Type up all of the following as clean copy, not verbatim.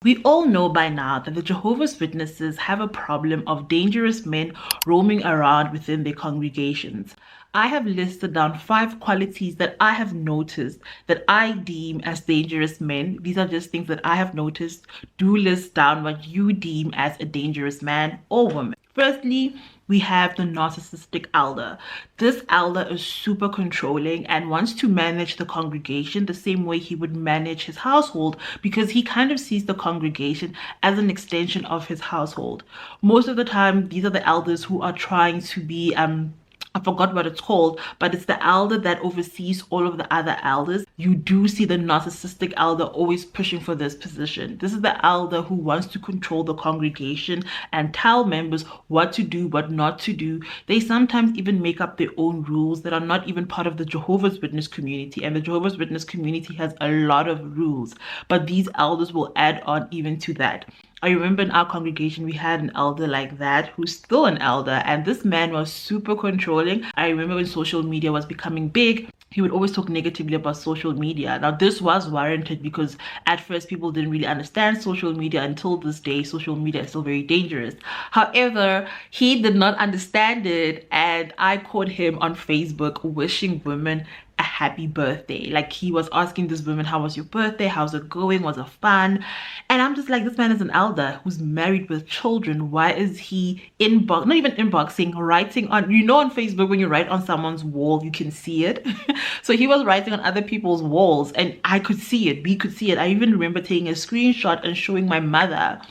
We all know by now that the Jehovah's Witnesses have a problem of dangerous men roaming around within their congregations. I have listed down 5 qualities that I have noticed that I deem as dangerous men. These are just things that I have noticed. Do list down what you deem as a dangerous man or woman. Firstly, we have the narcissistic elder. This elder is super controlling and wants to manage the congregation the same way he would manage his household, because he kind of sees the congregation as an extension of his household. Most of the time, these are the elders who are trying to be I forgot what it's called, but it's the elder that oversees all of the other elders. You do see the narcissistic elder always pushing for this position. This is the elder who wants to control the congregation and tell members what to do, what not to do. They sometimes even make up their own rules that are not even part of the Jehovah's Witness community. And the Jehovah's Witness community has a lot of rules, but these elders will add on even to that. I remember in our congregation, we had an elder like that who's still an elder, and this man was super controlling. I remember when social media was becoming big, he would always talk negatively about social media. Now, this was warranted because at first people didn't really understand social media. Until this day, social media is still very dangerous. However, he did not understand it, and I caught him on Facebook wishing women a happy birthday. Like, he was asking this woman, how was your birthday? How's it going? Was it fun? And I'm just like, this man is an elder who's married with children. Why is he not even inboxing, writing on, on Facebook, when you write on someone's wall, you can see it. So he was writing on other people's walls, and I could see it. We could see it. I even remember taking a screenshot and showing my mother.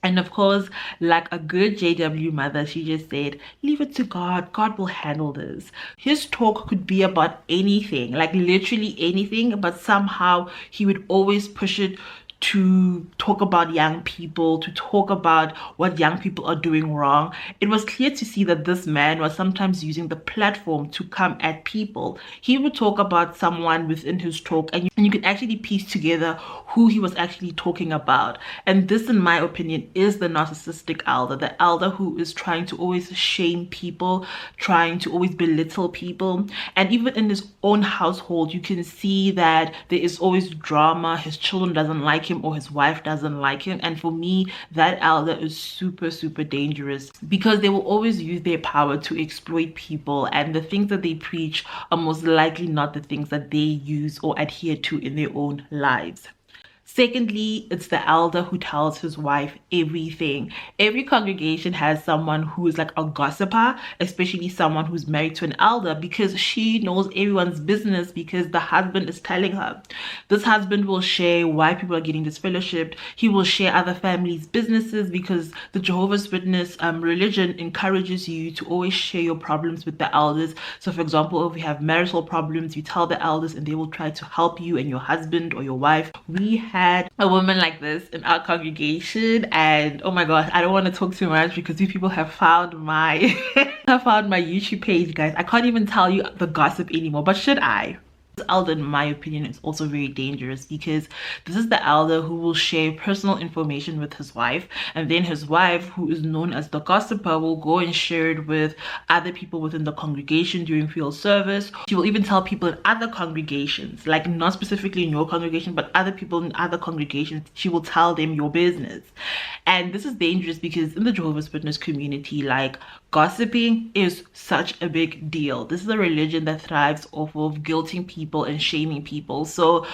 And of course, like a good JW mother, she just said, leave it to God. God will handle this. His talk could be about anything, like literally anything, but somehow he would always push it to talk about young people, to talk about what young people are doing wrong. It was clear to see that this man was sometimes using the platform to come at people. He would talk about someone within his talk, and you can actually piece together who he was actually talking about. And this, in my opinion, is the narcissistic elder, the elder who is trying to always shame people, trying to always belittle people. And even in his own household, you can see that there is always drama. His children doesn't like him, or his wife doesn't like him. And for me, that elder is super, super dangerous, because they will always use their power to exploit people, and the things that they preach are most likely not the things that they use or adhere to in their own lives. Secondly, it's the elder who tells his wife everything. Every congregation has someone who is like a gossiper, especially someone who's married to an elder, because she knows everyone's business because the husband is telling her. This husband will share why people are getting disfellowshipped. He will share other families' businesses, because the Jehovah's Witness religion encourages you to always share your problems with the elders. So for example, if you have marital problems, you tell the elders and they will try to help you and your husband or your wife. We had a woman like this in our congregation, and oh my gosh, I don't want to talk too much because you people have found my YouTube page, guys. I can't even tell you the gossip anymore, but should I? This elder, in my opinion, is also very dangerous, because this is the elder who will share personal information with his wife, and then his wife, who is known as the gossiper, will go and share it with other people within the congregation during field service. She will even tell people in other congregations, like not specifically in your congregation, but other people in other congregations. She will tell them your business. And this is dangerous because in the Jehovah's Witness community, like, gossiping is such a big deal. This is a religion that thrives off of guilting people and shaming people. So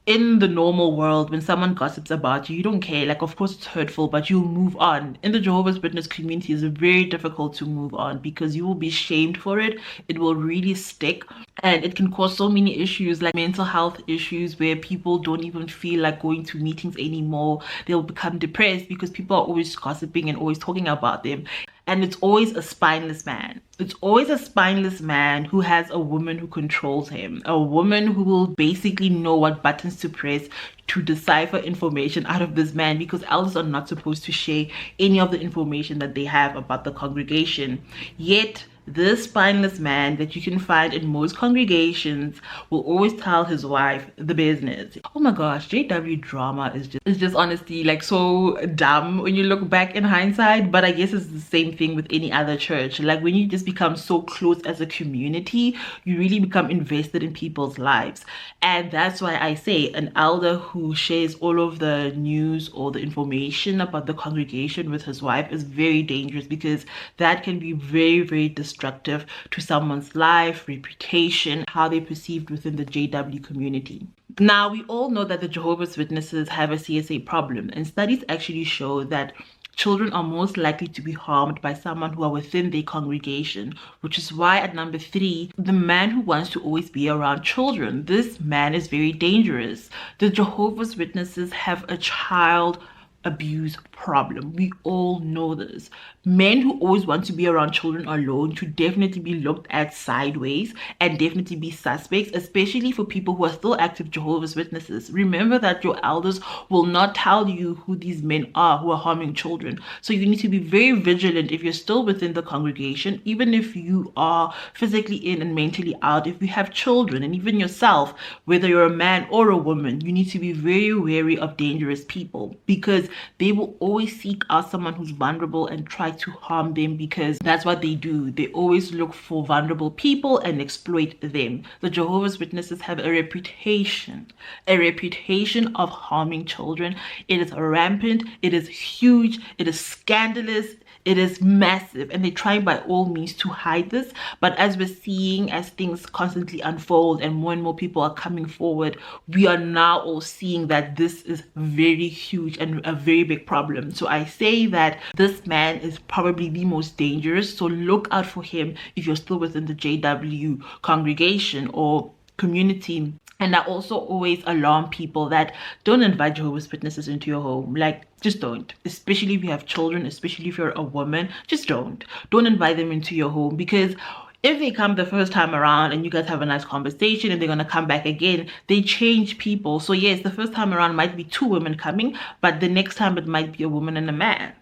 in the normal world, when someone gossips about you, you don't care. Like, of course it's hurtful, but you'll move on. In the Jehovah's Witness community, it's very difficult to move on because you will be shamed for it. It will really stick, and it can cause so many issues, like mental health issues, where people don't even feel like going to meetings anymore. They'll become depressed because people are always gossiping and always talking about them. And it's always a spineless man. It's always a spineless man who has a woman who controls him. A woman who will basically know what buttons to press to decipher information out of this man, because elders are not supposed to share any of the information that they have about the congregation. Yet This spineless man that you can find in most congregations will always tell his wife the business. Oh my gosh, JW drama is just honestly like so dumb when you look back in hindsight, but I guess it's the same thing with any other church. Like when you just become so close as a community, you really become invested in people's lives. And that's why I say an elder who shares all of the news or the information about the congregation with his wife is very dangerous, because that can be very, very destructive to someone's life, reputation, how they're perceived within the JW community. Now, we all know that the Jehovah's Witnesses have a CSA problem, and studies actually show that children are most likely to be harmed by someone who are within their congregation, which is why at number 3, the man who wants to always be around children. This man is very dangerous. The Jehovah's Witnesses have a child abuse problem. We all know this. Men who always want to be around children alone should definitely be looked at sideways and definitely be suspects, especially for people who are still active Jehovah's Witnesses. Remember that your elders will not tell you who these men are who are harming children. So you need to be very vigilant if you're still within the congregation, even if you are physically in and mentally out. If you have children, and even yourself, whether you're a man or a woman, you need to be very wary of dangerous people, because they will always seek out someone who's vulnerable and try to harm them, because that's what they do. They always look for vulnerable people and exploit them. The Jehovah's Witnesses have a reputation of harming children. It is rampant, it is huge, it is scandalous, it is massive, and they're trying by all means to hide this. But as we're seeing, as things constantly unfold and more people are coming forward, we are now all seeing that this is very huge and a very big problem. So I say that this man is probably the most dangerous, so look out for him if you're still within the JW congregation or community. And I also always alarm people that don't invite Jehovah's Witnesses into your home. Like, just don't. Especially if you have children, especially if you're a woman, just don't. Don't invite them into your home, because if they come the first time around and you guys have a nice conversation and they're going to come back again, they change people. So yes, the first time around might be 2 women coming, but the next time it might be a woman and a man.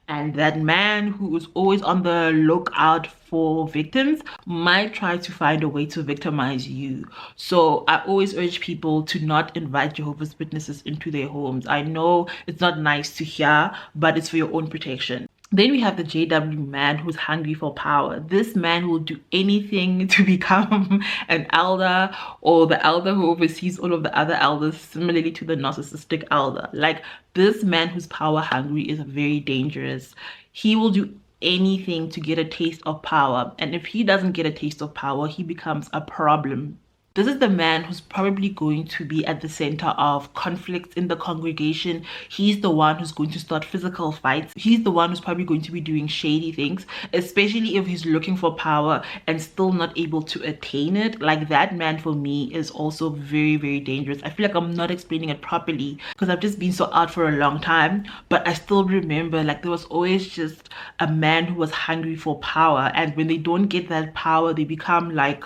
And that man who is always on the lookout for victims might try to find a way to victimize you. So I always urge people to not invite Jehovah's Witnesses into their homes. I know it's not nice to hear, but it's for your own protection. Then we have the JW man who's hungry for power. This man will do anything to become an elder, or the elder who oversees all of the other elders, similarly to the Narcissistic Elder. Like, this man who's power hungry is very dangerous. He will do anything to get a taste of power, and if he doesn't get a taste of power, he becomes a problem. This is the man who's probably going to be at the center of conflicts in the congregation. He's the one who's going to start physical fights. He's the one who's probably going to be doing shady things, especially if he's looking for power and still not able to attain it. Like, that man for me is also very, very dangerous. I feel like I'm not explaining it properly because I've just been so out for a long time, but I still remember, like, there was always just a man who was hungry for power, and when they don't get that power, they become like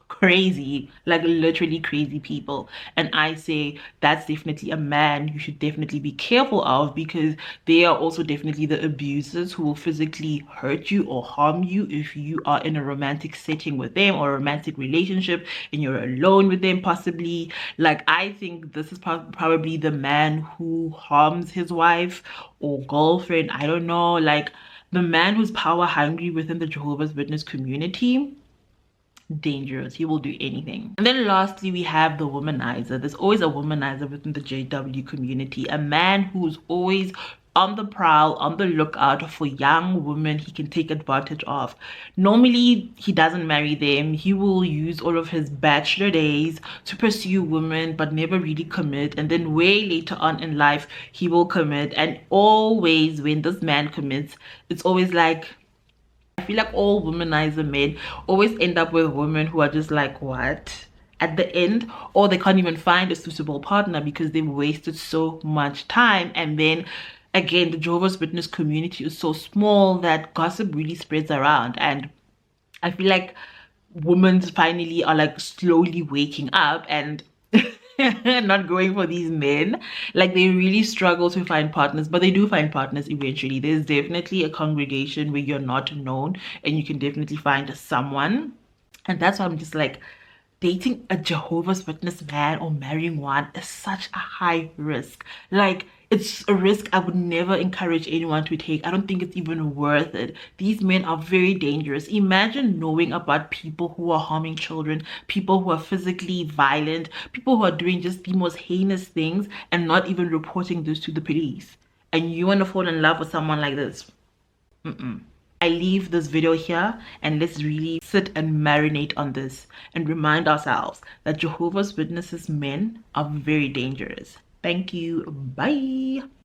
crazy, like literally crazy people. And I say that's definitely a man you should definitely be careful of, because they are also definitely the abusers who will physically hurt you or harm you if you are in a romantic setting with them, or a romantic relationship and you're alone with them possibly. Like, I think this is probably the man who harms his wife or girlfriend, I don't know. Like, the man who's power hungry within the Jehovah's Witness community, dangerous. He will do anything. And then lastly, we have the womanizer. There's always a womanizer within the JW community, a man who's always on the prowl, on the lookout for young women he can take advantage of. Normally, he doesn't marry them. He will use all of his bachelor days to pursue women, but never really commit. And then way later on in life, he will commit. And always when this man commits, it's always like, I feel like all womanizer men always end up with women who are just like, what? At the end, or they can't even find a suitable partner because they've wasted so much time. And then again, the Jehovah's Witness community is so small that gossip really spreads around. And I feel like women finally are like slowly waking up, and not going for these men. Like, they really struggle to find partners, but they do find partners eventually. There's definitely a congregation where you're not known and you can definitely find someone. And that's why I'm just like, dating a Jehovah's Witness man or marrying one is such a high risk. Like, it's a risk I would never encourage anyone to take. I don't think it's even worth it. These men are very dangerous. Imagine knowing about people who are harming children, people who are physically violent, people who are doing just the most heinous things and not even reporting this to the police. And you want to fall in love with someone like this. I leave this video here and let's really sit and marinate on this and remind ourselves that Jehovah's Witnesses men are very dangerous. Thank you. Bye.